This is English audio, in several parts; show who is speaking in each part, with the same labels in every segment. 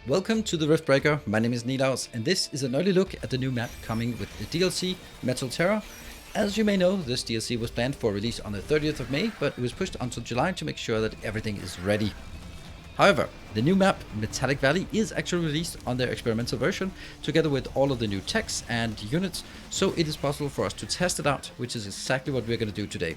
Speaker 1: Welcome to the Riftbreaker. My name is Nilaus, and this is an early look at the new map coming with the DLC Metal Terror. As you may know, this DLC was planned for release on the 30th of May, but it was pushed until July to make sure that everything is ready. However, the new map, Metallic Valley, is actually released on their experimental version, together with all of the new techs and units, so it is possible for us to test it out, which is exactly what we're going to do today.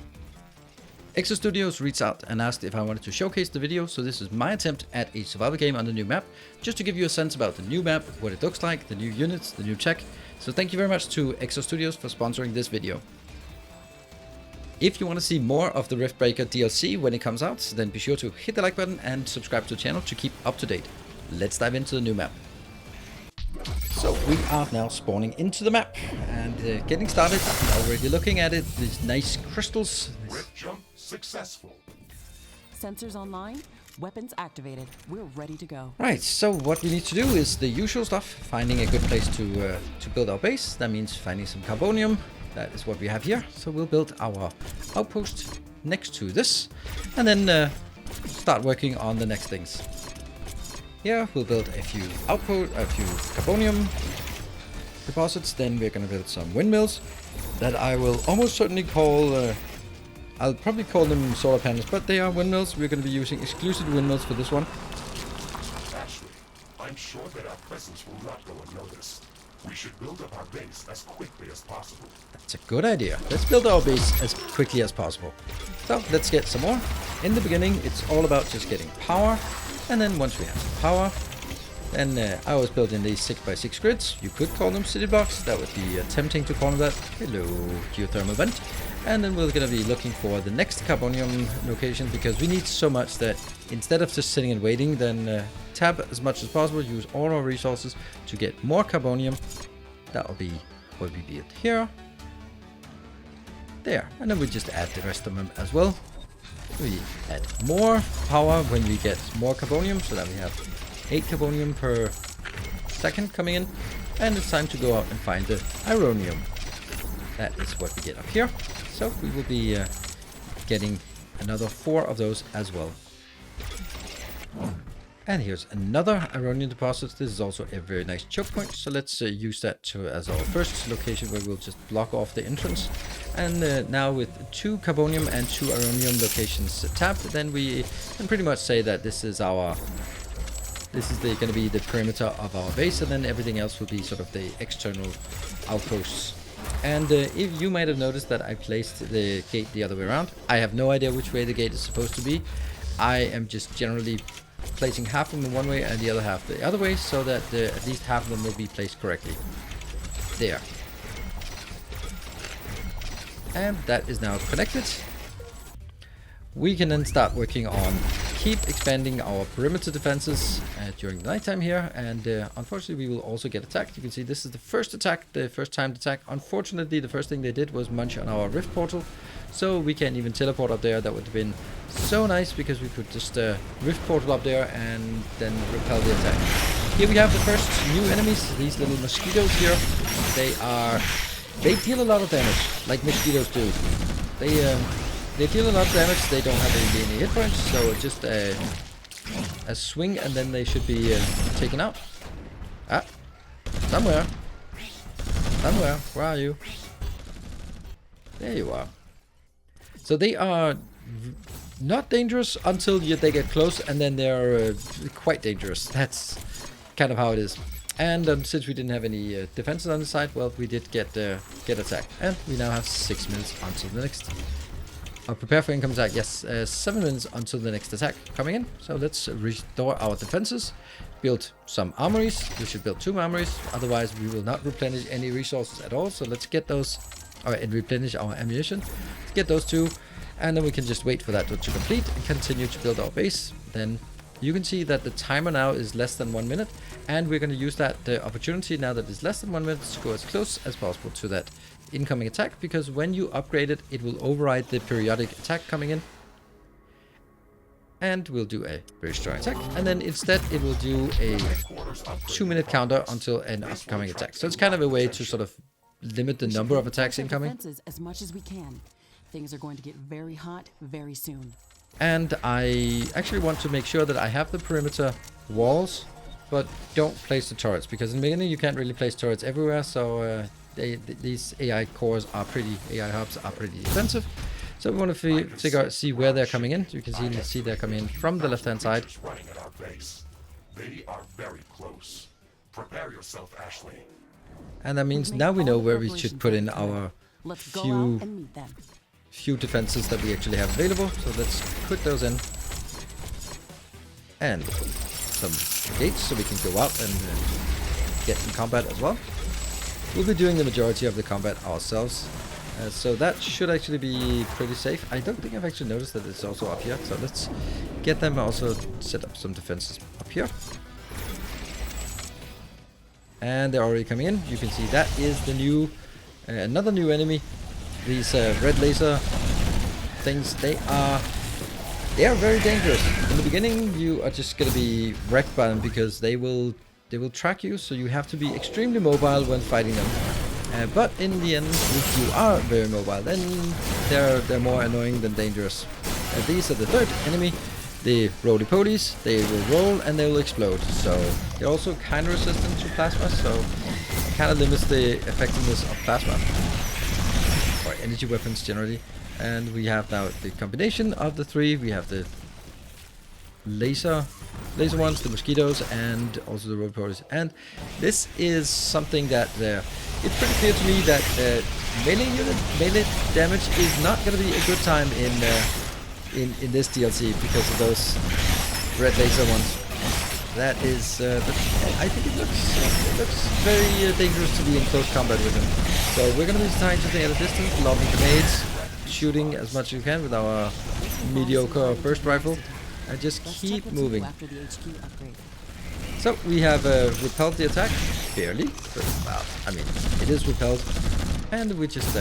Speaker 1: Exo Studios reached out and asked if I wanted to showcase the video, so this is my attempt at a survival game on the new map, just to give you a sense about the new map, what it looks like, the new units, the new tech. So thank you very much to Exo Studios for sponsoring this video. If you want to see more of the Riftbreaker DLC when it comes out, then be sure to hit the like button and subscribe to the channel to keep up to date. Let's dive into the new map. So we are now spawning into the map and getting started. Already looking at it, these nice crystals.
Speaker 2: Rift jump successful.
Speaker 3: Sensors online, weapons activated. We're ready to go.
Speaker 1: Right, so what we need to do is the usual stuff, finding a good place to build our base. That means finding some carbonium. That is what we have here. So we'll build our outpost next to this, and then start working on the next things. Here we'll build a few carbonium deposits. Then we're gonna build some windmills that I will almost certainly call. I'll probably call them solar panels, but they are windmills. We're going to be using exclusive windmills for this one.
Speaker 2: Ashley, I'm sure that our presence will not go unnoticed. We should build up our base as quickly as possible.
Speaker 1: That's a good idea. Let's build our base as quickly as possible. So let's get some more. In the beginning, it's all about just getting power. And then once we have some power, then I always build in these 6x6 grids. You could call them city blocks. That would be tempting to call them that. Hello, geothermal vent. And then we're going to be looking for the next carbonium location, because we need so much that instead of just sitting and waiting, then tap as much as possible, use all our resources to get more carbonium. That will be what we build here. There. And then we just add the rest of them as well. We add more power when we get more carbonium, so that we have 8 carbonium per second coming in. And it's time to go out and find the ironium. That is what we get up here. So we will be getting another 4 of those as well. And here's another ironium deposit. This is also a very nice choke point. So let's use that as our first location, where we'll just block off the entrance. And now with 2 carbonium and 2 ironium locations tapped, then we can pretty much say that this is going to be the perimeter of our base, and then everything else will be sort of the external outposts. And if you might have noticed that I placed the gate the other way around. I have no idea which way the gate is supposed to be. I am just generally placing half of them one way and the other half the other way, so that at least half of them will be placed correctly. There. And that is now connected. We can then start working on keep expanding our perimeter defenses during the nighttime here, and unfortunately we will also get attacked. You can see this is the first attack, the first timed attack. Unfortunately, the first thing they did was munch on our rift portal, so we can't even teleport up there. That would have been so nice, because we could just rift portal up there and then repel the attack. Here we have the first new enemies, these little mosquitoes here. They deal a lot of damage, like mosquitoes do. They deal a lot of damage. They don't have any hit points, so just a swing and then they should be taken out. Ah, somewhere. Where are you? There you are. So they are not dangerous until they get close, and then they're quite dangerous. That's kind of how it is. And since we didn't have any defenses on the side, well, we did get attacked, and we now have 6 minutes until the next. Prepare for incoming attack. Yes, 7 minutes until the next attack coming in. So let's restore our defenses. Build some armories. We should build 2 armories. Otherwise, we will not replenish any resources at all. So let's get those, and replenish our ammunition. Let's get those 2, and then we can just wait for that to complete and continue to build our base. Then you can see that the timer now is less than 1 minute, and we're going to use that opportunity now that it's less than 1 minute to go as close as possible to that incoming attack, because when you upgrade it, it will override the periodic attack coming in, and we'll do a very strong attack, and then instead it will do a 2-minute counter until an upcoming attack. So it's kind of a way to sort of limit the number of attacks incoming.
Speaker 3: As much as we can. Things are going to get very hot very soon.
Speaker 1: And I actually want to make sure that I have the perimeter walls but don't place the turrets, because in the beginning you can't really place turrets everywhere, so these AI cores are AI hubs are pretty defensive. So we want to see where they're coming in. You can see they're coming in from the left-hand side.
Speaker 2: Running at our base. They are very close. Prepare yourself, Ashley.
Speaker 1: And that means now we know where we should put in our
Speaker 3: Let's go out and meet them.
Speaker 1: few defenses that we actually have available. So let's put those in. And some gates so we can go out and get in combat as well. We'll be doing the majority of the combat ourselves. So that should actually be pretty safe. I don't think I've actually noticed that it's also up here. So let's get them also set up some defenses up here. And they're already coming in. You can see that is the new, another new enemy. These red laser things, they are very dangerous. In the beginning, you are just gonna be wrecked by them because they will track you. So you have to be extremely mobile when fighting them. But in the end, if you are very mobile, then they're more annoying than dangerous. These are the third enemy. The roly-polies, they will roll and they will explode. So they're also kind of resistant to plasma, so it kind of limits the effectiveness of plasma. Or energy weapons generally. And we have now the combination of the three. We have the laser ones, the mosquitoes, and also the roly-polies. And this is something that it's pretty clear to me that melee damage is not going to be a good time in this DLC because of those red laser ones. That is, I think it looks very dangerous to be in close combat with them. So we're going to be trying something at a distance, lobbing grenades, shooting as much as you can with our mediocre burst rifle, and just keep moving. So we have repelled the attack, barely, but well, I mean, it is repelled, and we just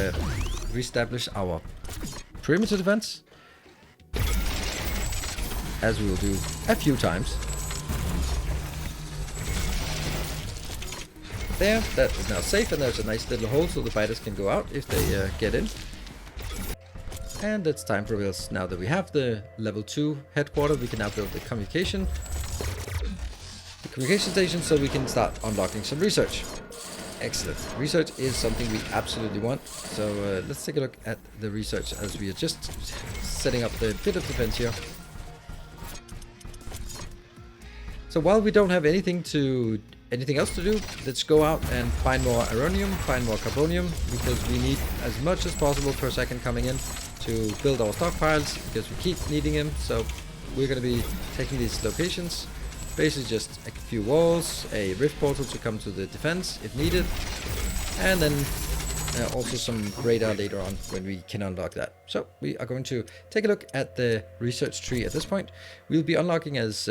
Speaker 1: reestablish our perimeter defense, as we will do a few times. There, that is now safe, and there's a nice little hole so the fighters can go out if they get in. And it's time for us, now that we have the level 2 headquarters, we can now build the communication station so we can start unlocking some research. Excellent. Research is something we absolutely want. So let's take a look at the research as we are just setting up the bit of defense here. So while we don't have anything else to do, let's go out and find more aronium, find more carbonium, because we need as much as possible per second coming in to build our stockpiles, because we keep needing them. So we're going to be taking these locations, basically just a few walls, a rift portal to come to the defense if needed, and then also some radar later on when we can unlock that. So we are going to take a look at the research tree at this point. We'll be unlocking as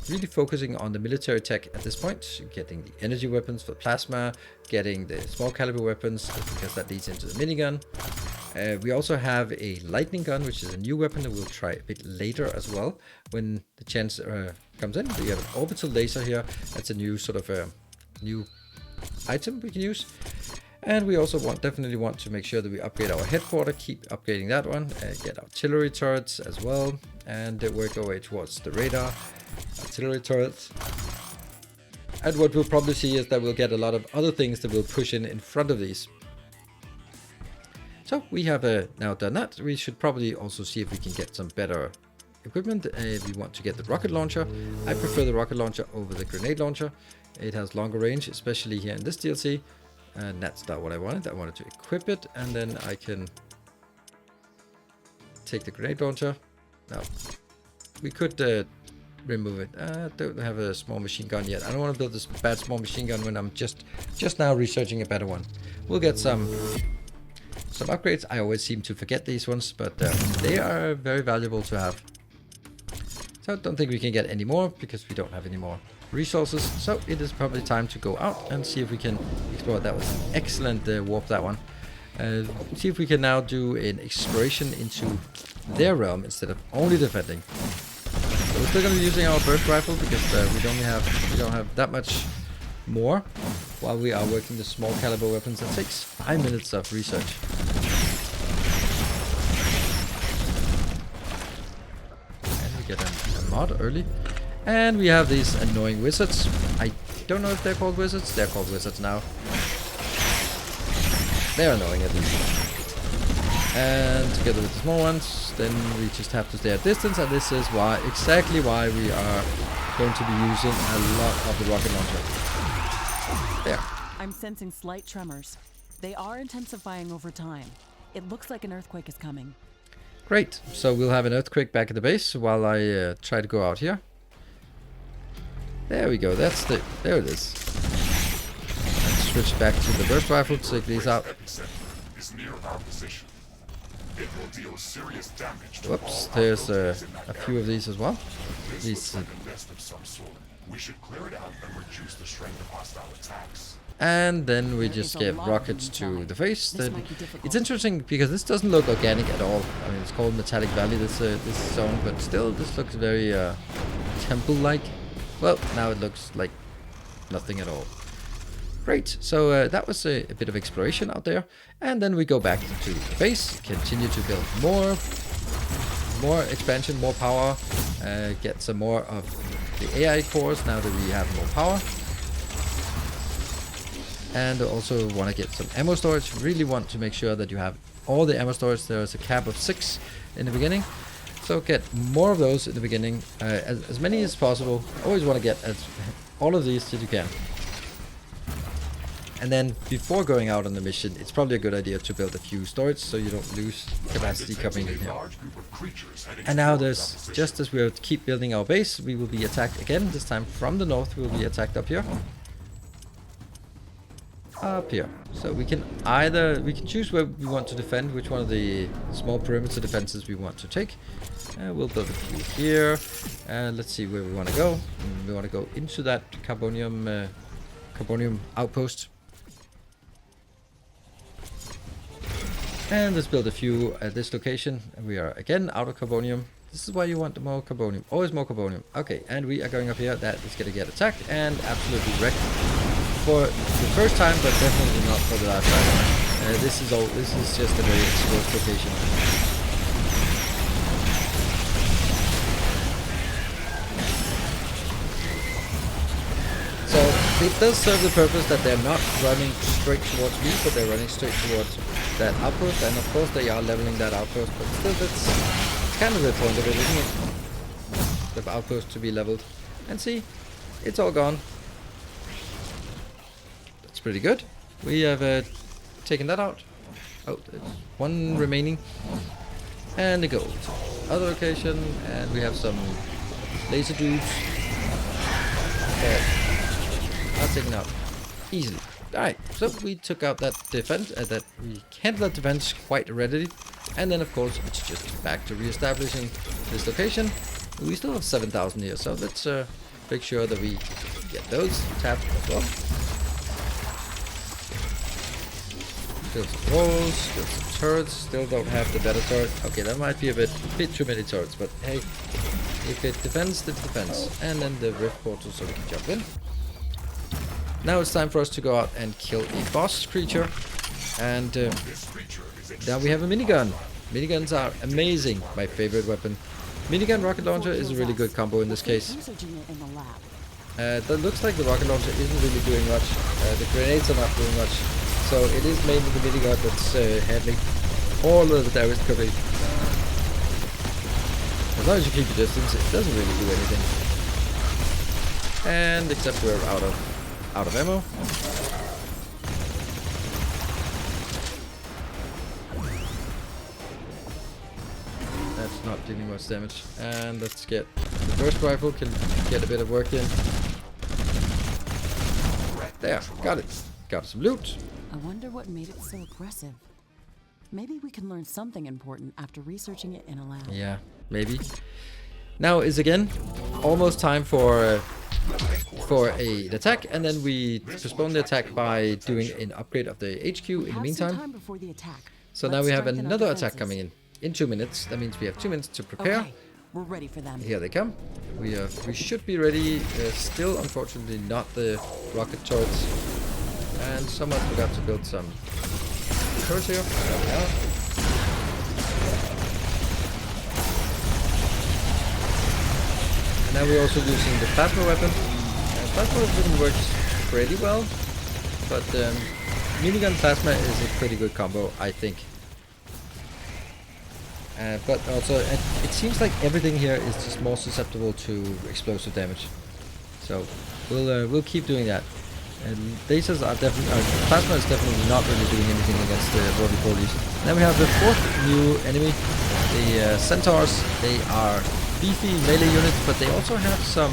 Speaker 1: really focusing on the military tech at this point, getting the energy weapons for plasma, getting the small caliber weapons because that leads into the minigun. We also have a lightning gun, which is a new weapon that we'll try a bit later as well when the chance comes in. We have an orbital laser here. That's a new sort of new item we can use. And we also definitely want to make sure that we upgrade our headquarters, keep upgrading that one, get artillery turrets as well, and work our way towards the radar, artillery turrets. And what we'll probably see is that we'll get a lot of other things that we'll push in front of these. So we have now done that. We should probably also see if we can get some better equipment. We want to get the rocket launcher. I prefer the rocket launcher over the grenade launcher. It has longer range, especially here in this DLC. And that's not what I wanted. I wanted to equip it, and then I can take the grenade launcher. Now, we could remove it. I don't have a small machine gun yet. I don't want to build this bad small machine gun when I'm just now researching a better one. We'll get some upgrades. I always seem to forget these ones, but they are very valuable to have. So I don't think we can get any more because we don't have any more resources. So it is probably time to go out and see if we can explore. That was an excellent warp, that one. See if we can now do an exploration into their realm instead of only defending. So we're still going to be using our burst rifle because we don't have that much more while we are working the small caliber weapons. That takes 5 minutes of research. And we get a mod early. And we have these annoying wizards. I don't know if they're called wizards. They're called wizards now. They're annoying at least. And together with the small ones, then we just have to stay at distance. And this is exactly why we are going to be using a lot of the rocket launcher. There.
Speaker 3: I'm sensing slight tremors. They are intensifying over time. It looks like an earthquake is coming.
Speaker 1: Great. So we'll have an earthquake back at the base while I try to go out here. There we go. There it is. Let's switch back to the burst rifle to take these out.
Speaker 2: Is near our position. It will deal serious damage to
Speaker 1: Whoops,
Speaker 2: all
Speaker 1: there's
Speaker 2: our
Speaker 1: a
Speaker 2: buildings in that
Speaker 1: few of these as well.
Speaker 2: This
Speaker 1: These,
Speaker 2: looks like a nest of some sort. We should clear it out and reduce the strength of hostile attacks.
Speaker 1: and then we
Speaker 3: There
Speaker 1: just
Speaker 3: is a
Speaker 1: get
Speaker 3: lot
Speaker 1: rockets to
Speaker 3: inside.
Speaker 1: the face.
Speaker 3: This might be difficult.
Speaker 1: It's interesting because this doesn't look organic at all. I mean, it's called Metallic Valley, this zone, but still, this looks very temple-like. Well, now it looks like nothing at all. Great, so that was a bit of exploration out there. And then we go back to the base, continue to build more expansion, more power, get some more of the AI cores now that we have more power. And also want to get some ammo storage. Really want to make sure that you have all the ammo storage. There's a cap of 6 in the beginning. So get more of those in the beginning, as many as possible. Always want to get all of these that you can. And then before going out on the mission, it's probably a good idea to build a few storage so you don't lose capacity coming in here. And now there's, just as we'll keep building our base, we will be attacked again. This time from the north, we will be attacked up here. Up here. So we can choose where we want to defend, which one of the small perimeter defenses we want to take. We'll build a few here. Let's see where we want to go. We want to go into that carbonium outpost. And let's build a few at this location. And we are again out of carbonium. This is why you want more carbonium. Always more carbonium. Okay, and we are going up here. That is going to get attacked and absolutely wrecked. For the first time, but definitely not for the last time. This is just a very exposed location. So it does serve the purpose that they're not running straight towards me, but they're running straight towards that outpost. And of course they are leveling that outpost, but still it's kind of the point of it, isn't it? The outpost to be leveled. And see, it's all gone. That's pretty good. We have taken that out. Oh, there's one remaining. And the gold. Other location, and we have some laser dudes. That's taken out easily. Alright, so we took out that defense, we handled that defense quite readily. And then of course it's just back to re-establishing this location. We still have 7,000 here, so let's make sure that we get those tapped as well. Build some walls, build some turrets. Still don't have the better turret. Okay, that might be a bit too many turrets, but hey, if it defends, it defends. And then the rift portal so we can jump in. Now it's time for us to go out and kill a boss creature. And now we have a minigun. Miniguns are amazing. My favorite weapon. Minigun rocket launcher is a really good combo in this case. That looks like the rocket launcher isn't really doing much. The grenades are not doing much. So it is mainly the minigun that's handling all of the damage coming. As long as you keep your distance, it doesn't really do anything. And except we're out of ammo. That's not doing much damage. And let's get the burst rifle, can get a bit of work in. There, got it. Got some loot.
Speaker 3: I wonder what made it so aggressive. Maybe we can learn something important after researching it in a lab.
Speaker 1: Yeah, maybe. Now is again almost time for an attack, and then we postpone the attack by doing an upgrade of the HQ in the meantime. So now we have another attack coming in 2 minutes. That means we have 2 minutes to prepare.
Speaker 3: Okay, we're ready for them.
Speaker 1: Here they come. We should be ready. Still, unfortunately, not the rocket turrets. And someone forgot to build some turrets here. There we are. And now we're also using the plasma weapon. Plasma weapon works pretty well, but minigun plasma is a pretty good combo, I think. But also, it seems like everything here is just more susceptible to explosive damage. So we'll keep doing that. And lasers are definitely, plasma is definitely not really doing anything against the roly-polies. Then we have the fourth new enemy, the centaurs. They are beefy melee units, but they also have some.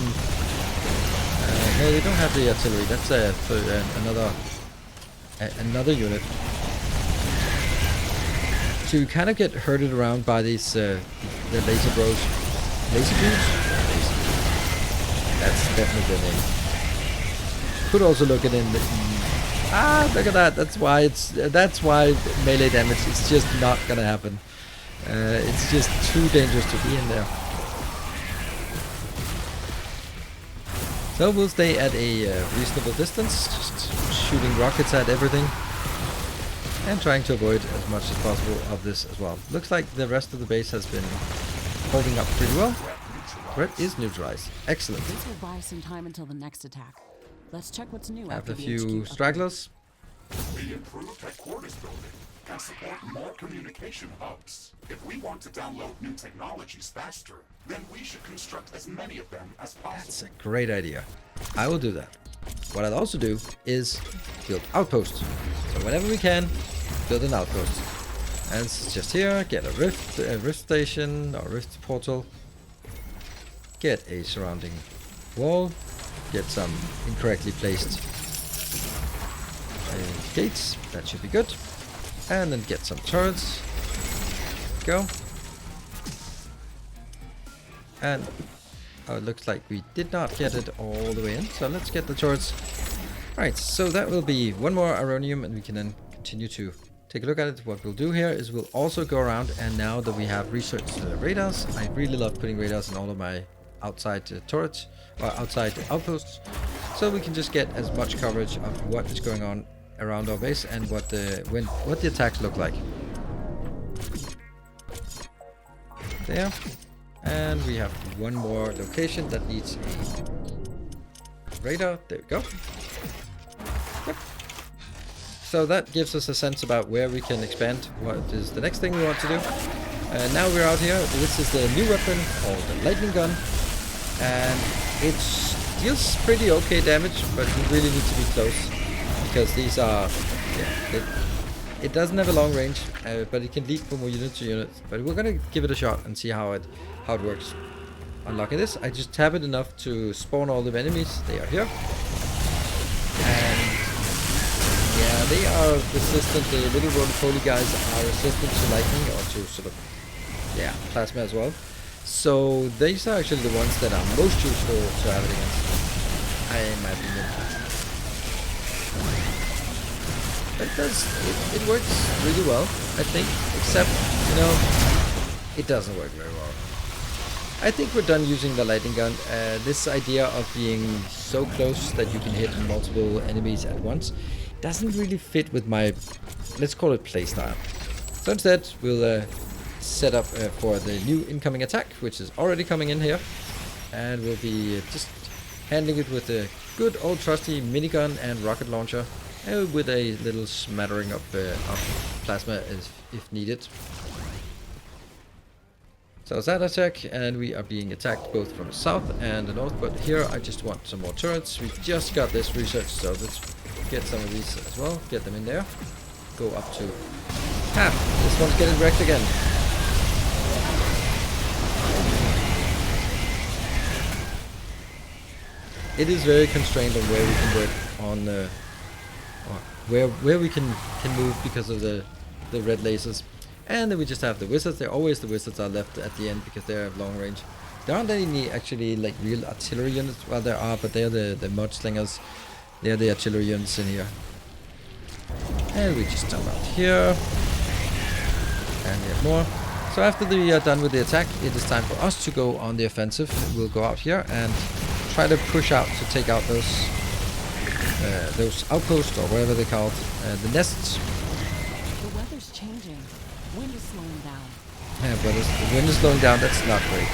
Speaker 1: No, they don't have the artillery. That's for another unit. So you kind of get herded around by these the laser bros, laser dudes. That's definitely the name. Could also look at it in the look at that. That's why melee damage is just not gonna happen. It's just too dangerous to be in there. So we'll stay at a reasonable distance, just shooting rockets at everything. And trying to avoid as much as possible of this as well. Looks like the rest of the base has been holding up pretty well. Threat is neutralized. Excellent.
Speaker 3: This will buy some time until the next attack. Let's check what's new.
Speaker 1: Have
Speaker 3: after
Speaker 1: a
Speaker 3: the
Speaker 1: few
Speaker 3: HQ
Speaker 1: stragglers.
Speaker 2: The improved headquarters building can support more communication hubs. If we want to download new technologies faster, then we should construct as many of them as possible.
Speaker 1: That's a great idea. I will do that. What I'll also do is build outposts. So whenever we can, build an outpost. And it's just here, get a rift station or rift portal. Get a surrounding wall. Get some incorrectly placed gates. That should be good. And then get some turrets. Go. And oh, it looks like we did not get it all the way in. So let's get the turrets. Right, so that will be one more Ironium, and we can then continue to take a look at it. What we'll do here is we'll also go around, and now that we have researched the radars, I really love putting radars in all of my outside turrets, or outside outposts, so we can just get as much coverage of what is going on around our base and what the attacks look like. There. And we have one more location that needs a radar. There we go. Yep. So that gives us a sense about where we can expand. What is the next thing we want to do? Now we're out here. This is the new weapon called the lightning gun. And it deals pretty okay damage, but you really need to be close. Because these are... Yeah, it doesn't have a long range, but it can leap from unit to unit. But we're gonna give it a shot and see how it works. Unlocking this, I just tap it enough to spawn all the enemies. They are here. And yeah, they are resistant. The little roly-poly guys are resistant to lightning, or to sort of, yeah, plasma as well. So these are actually the ones that are most useful to have it against, in my opinion. But it works really well, I think, except, you know, it doesn't work very well. I think we're done using the lightning gun. This idea of being so close that you can hit multiple enemies at once doesn't really fit with my, let's call it, playstyle. So instead, we'll set up for the new incoming attack, which is already coming in here. And we'll be just handling it with a good old trusty minigun and rocket launcher, with a little smattering of plasma if needed. So it's that attack, and we are being attacked both from the south and the north, but here I just want some more turrets. We just got this research, so let's get some of these as well, get them in there. Go up to... this one's getting wrecked again. It is very constrained on where we can work on where we can move because of the red lasers. And then we just have the wizards. Always the wizards are left at the end because they're long range. There aren't any actually like real artillery units. Well, there are, but they're the mudslingers. They're the artillery units in here. And we just jump out here. And we have more. So after we are done with the attack, it is time for us to go on the offensive. We'll go out here and try to push out to take out those outposts, or whatever they're called, the nests.
Speaker 3: The weather's changing. Wind is slowing down.
Speaker 1: Yeah, but the wind is slowing down. That's not great.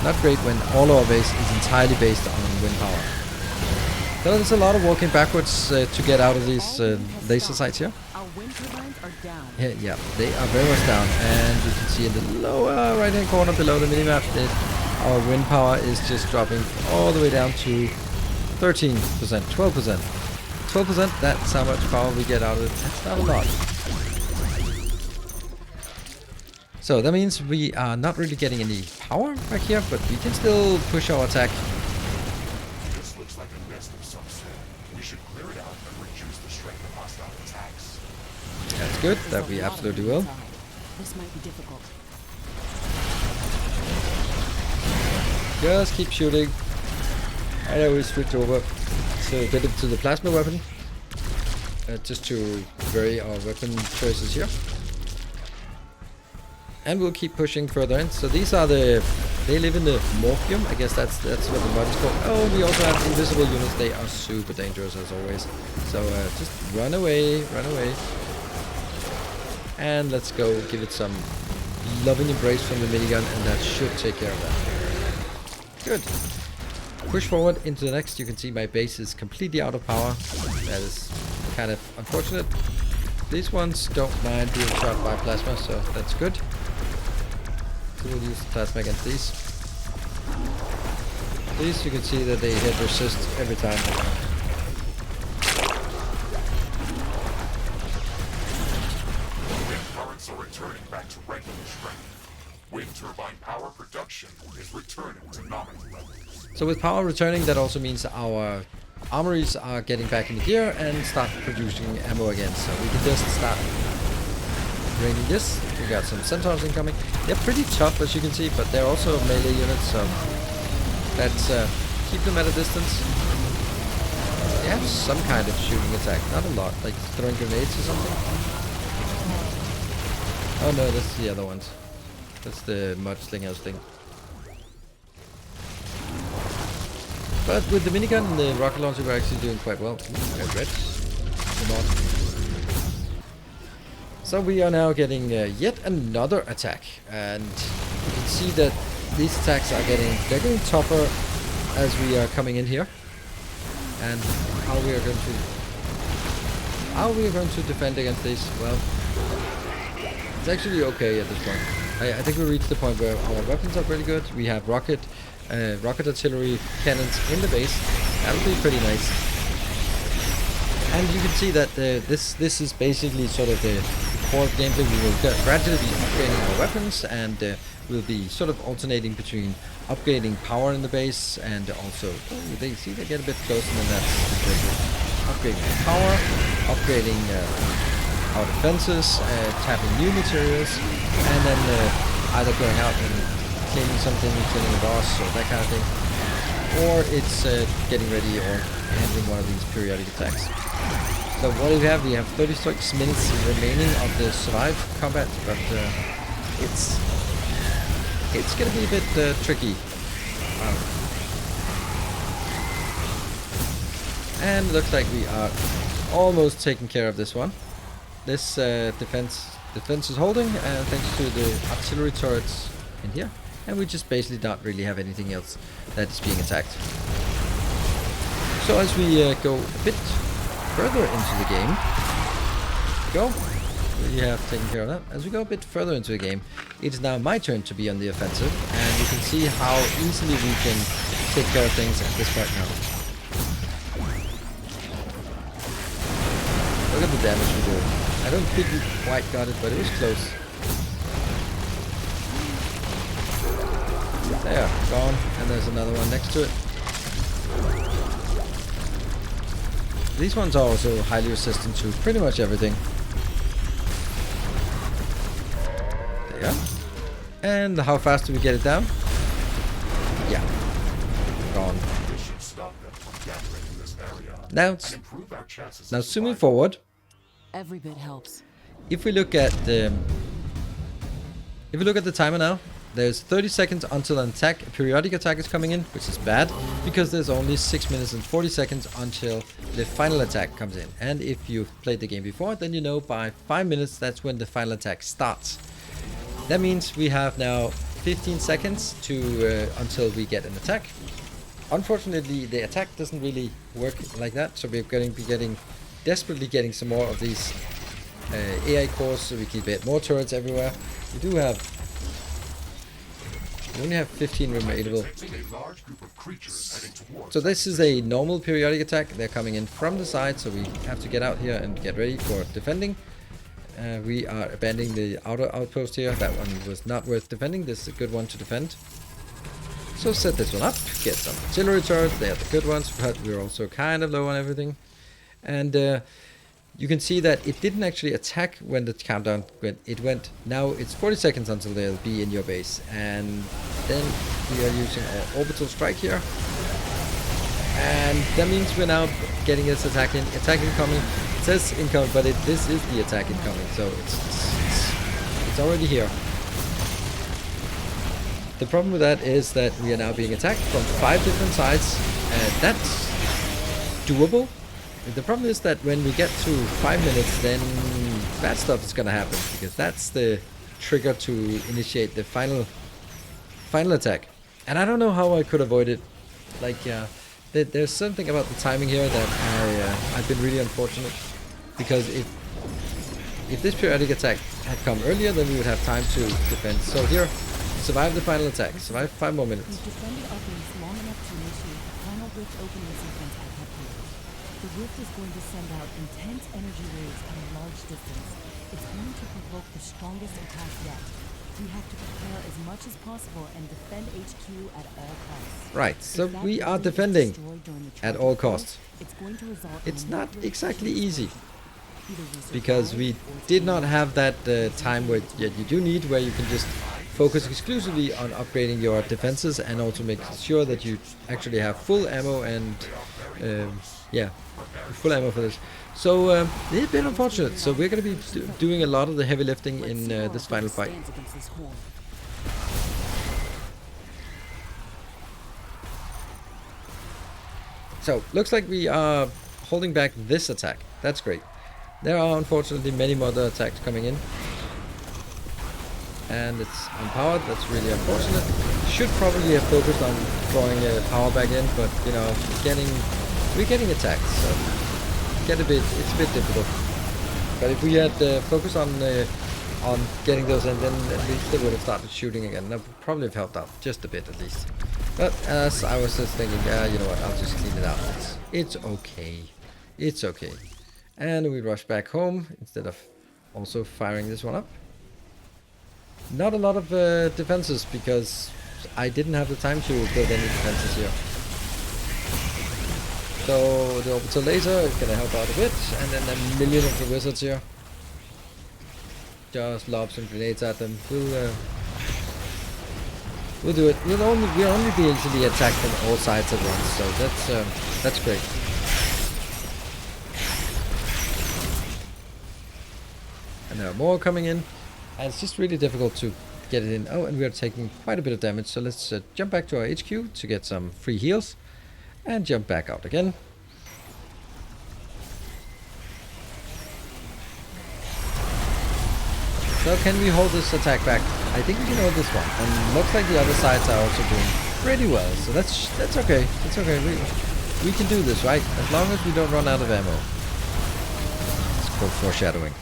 Speaker 1: Not great when all our base is entirely based on wind power. So there's a lot of walking backwards to get out of these laser sites here.
Speaker 3: Our wind turbines are down.
Speaker 1: Yeah, they are very much down, and you can see in the lower right hand corner below the minimap that our wind power is just dropping all the way down to 13%, 12%. 12%, that's how much power we get out of it. That's not a lot. So that means we are not really getting any power back here, but we can still push our attack.
Speaker 2: This looks like a nest of some sort. We should clear it out and reduce the strength of hostile attacks.
Speaker 1: That's good, that
Speaker 3: There's
Speaker 1: we
Speaker 3: a lot of
Speaker 1: absolutely
Speaker 3: them
Speaker 1: will.
Speaker 3: inside. This might be difficult.
Speaker 1: Just keep shooting. And I will switch over to a bit to the plasma weapon. Just to vary our weapon choices here. And we'll keep pushing further in. So these are the... They live in the morphium. I guess that's what the mod is called. Oh, we also have invisible units. They are super dangerous as always. So just run away, run away. And let's go give it some loving embrace from the minigun, and that should take care of that. Good. Push forward into the next. You can see my base is completely out of power. That is kind of unfortunate. These ones don't mind being shot by plasma, so that's good. So we'll use the plasma against these. These you can see that they hit resist every time.
Speaker 2: Wind currents are returning back to regular strength. Wind turbine power production is returning to nominal levels.
Speaker 1: So with power returning, that also means our armories are getting back into gear and start producing ammo again. So we can just start raining this. We got some centaurs incoming. They're pretty tough, as you can see, but they're also melee units, so let's keep them at a distance. They have some kind of shooting attack, not a lot, like throwing grenades or something. Oh no, that's the other ones. That's the mudslingers thing. But with the minigun and the rocket launcher, we're actually doing quite well. Ooh, red. Come on. So we are now getting yet another attack, and you can see that these attacks are getting tougher as we are coming in here. And how we are going to defend against these? Well, it's actually okay at this point. I think we reached the point where our weapons are pretty good. We have rocket artillery cannons in the base. That would be pretty nice. And you can see that this is basically sort of the core of the gameplay. We will gradually be upgrading our weapons, and we'll be sort of alternating between upgrading power in the base and also... Oh, they get a bit closer than that. Upgrading power, upgrading our defenses, tapping new materials, and then either going out and claiming something, killing a boss, or that kind of thing. Or it's getting ready or handling one of these periodic attacks. So what do we have? We have 36 minutes remaining of the survive combat, but it's gonna be a bit tricky. And looks like we are almost taking care of this one. This defense is holding, thanks to the artillery turrets in here. And we just basically don't really have anything else that is being attacked. So as we go a bit further into the game, we have taken care of that. As we go a bit further into the game, it is now my turn to be on the offensive, and you can see how easily we can take care of things at this point now. Look at the damage we do. I don't think we quite got it, but it was close. There, gone, and there's another one next to it. These ones are also highly resistant to pretty much everything. There. And how fast do we get it down? Yeah. Gone. Now zooming forward.
Speaker 3: Every bit helps.
Speaker 1: If we look at the timer now, there's 30 seconds until an attack, a periodic attack is coming in, which is bad, because there's only 6 minutes and 40 seconds until the final attack comes in. And if you've played the game before, then you know by 5 minutes, that's when the final attack starts. That means we have now 15 seconds to until we get an attack. Unfortunately, the attack doesn't really work like that, so we're going to be desperately getting some more of these AI cores, so we can get more turrets everywhere. We only have 15 remainable. So this is a normal periodic attack. They're coming in from the side, so we have to get out here and get ready for defending. We are abandoning the outer outpost here. That one was not worth defending. This is a good one to defend. So set this one up, get some artillery turrets. They are the good ones, but we're also kind of low on everything. And you can see that it didn't actually attack when the countdown went. It went, now it's 40 seconds until they'll be in your base. And then we are using our orbital strike here. And that means we're now getting this attack incoming. It says incoming, but this is the attack incoming, so it's already here. The problem with that is that we are now being attacked from 5 different sides, and that's doable. The problem is that when we get to 5 minutes, then bad stuff is gonna happen, because that's the trigger to initiate the final attack. And I don't know how I could avoid it. Like, there's something about the timing here that I've been really unfortunate, because if this periodic attack had come earlier, then we would have time to defend. So here, survive the final attack. Survive 5 more minutes.
Speaker 3: We've defended our base long enough to initiate the final rift opening sequence at headquarters. The rift is going to send out intense energy waves at a large distance. It's going to provoke the strongest attack yet. We have to prepare as much as possible and defend HQ at all costs.
Speaker 1: Right, so we are defending at all costs. It's not exactly easy, because we did not have that time where you do need, where you can just focus exclusively on upgrading your defenses and also make sure that you actually have full ammo and full ammo for this. So it's been unfortunate. So we're going to be doing a lot of the heavy lifting in this final fight. So looks like we are holding back this attack. That's great. There are unfortunately many other attacks coming in. And it's unpowered. That's really unfortunate. Should probably have focused on drawing power back in, but you know, we're getting attacked, so it's a bit difficult. But if we had focused on getting those in, then at least they would have started shooting again. That would probably have helped out just a bit at least. But as I was just thinking, you know what? I'll just clean it out. It's okay. It's okay. And we rush back home instead of also firing this one up. Not a lot of defenses, because I didn't have the time to build any defenses here. So the orbital laser is gonna help out a bit, and then a million of the wizards here. Just lob some grenades at them. We'll do it. We'll only be easily attacked from all sides at once, so that's great. And there are more coming in. And it's just really difficult to get it in. Oh, and we are taking quite a bit of damage. So let's jump back to our HQ to get some free heals. And jump back out again. So can we hold this attack back? I think we can hold this one. And looks like the other sides are also doing pretty well. So that's okay. It's okay. We can do this, right? As long as we don't run out of ammo. It's called foreshadowing.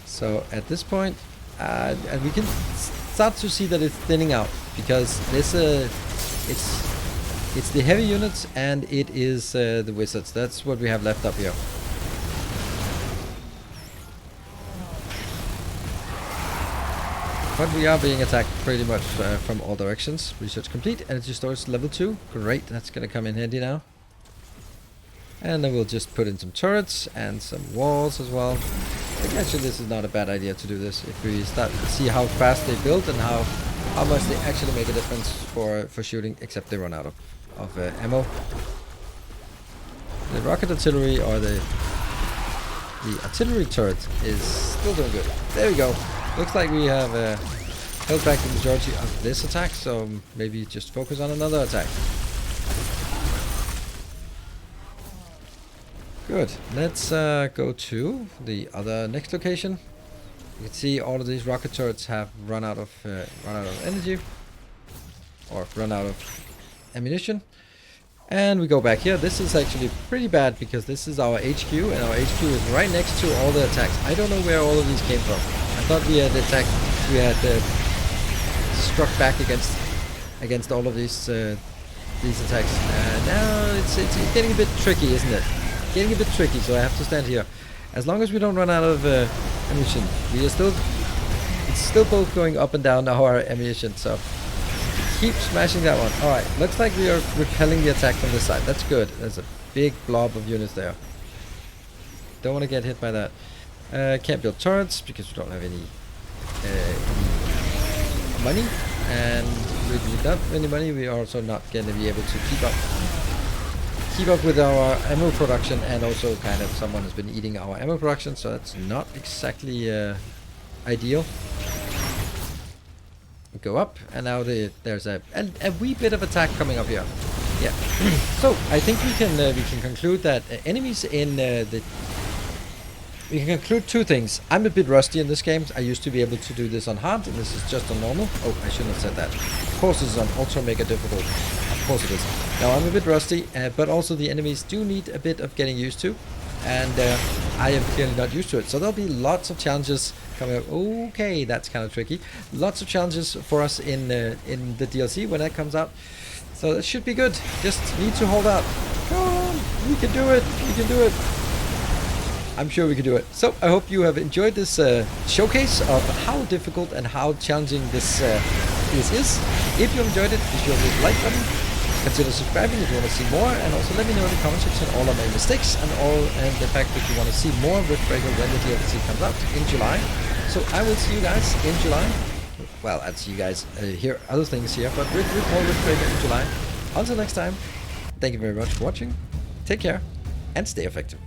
Speaker 1: So at this point, and we can start to see that it's thinning out, because this it's the heavy units and it is the wizards. That's what we have left up here. But we are being attacked pretty much from all directions. Research complete. Energy storage level 2. Great, that's gonna come in handy now. And then we'll just put in some turrets and some walls as well. I think actually this is not a bad idea to do this. If we start to see how fast they build and how much they actually make a difference for shooting, except they run out of ammo. The rocket artillery, or the artillery turret, is still doing good. There we go. Looks like we have held back the majority of this attack, so maybe just focus on another attack. Good. Let's go to the other next location. You can see all of these rocket turrets have run out of energy, or run out of ammunition. And we go back here. This is actually pretty bad because this is our HQ, and our HQ is right next to all the attacks. I don't know where all of these came from. I thought we had attacked, we had struck back against all of these attacks. Now it's getting a bit tricky, isn't it? Getting a bit tricky, so I have to stand here. As long as we don't run out of ammunition, it's still both going up and down our ammunition. So keep smashing that one. All right, looks like we are repelling the attack from this side. That's good. There's a big blob of units there. Don't want to get hit by that. Can't build turrets because we don't have any money, and with not any money, we are also not going to be able to keep up with our ammo production, and also kind of someone has been eating our ammo production, so that's not exactly ideal. Go up, and now there's a wee bit of attack coming up here. Yeah. So I think we can conclude that enemies in we can conclude two things. I'm a bit rusty in this game. I used to be able to do this on hard, and this is just on normal. Oh, I shouldn't have said that. Of course this is on ultra mega difficult. Of course it is. Now I'm a bit rusty, but also the enemies do need a bit of getting used to, and I am clearly not used to it. So there'll be lots of challenges coming up. Okay, that's kind of tricky. Lots of challenges for us in the DLC when that comes out. So that should be good. Just need to hold out. Come on, we can do it. We can do it. I'm sure we can do it. So I hope you have enjoyed this showcase of how difficult and how challenging this is. If you enjoyed it, be sure to hit the like button. Consider subscribing if you want to see more, and also let me know in the comment section all of my mistakes and the fact that you want to see more Riftbreaker when the DLC comes out in July. So I will see you guys in July. Well, I'll see you guys hear other things here, but with more Riftbreaker in July. Until next time, thank you very much for watching. Take care and stay effective.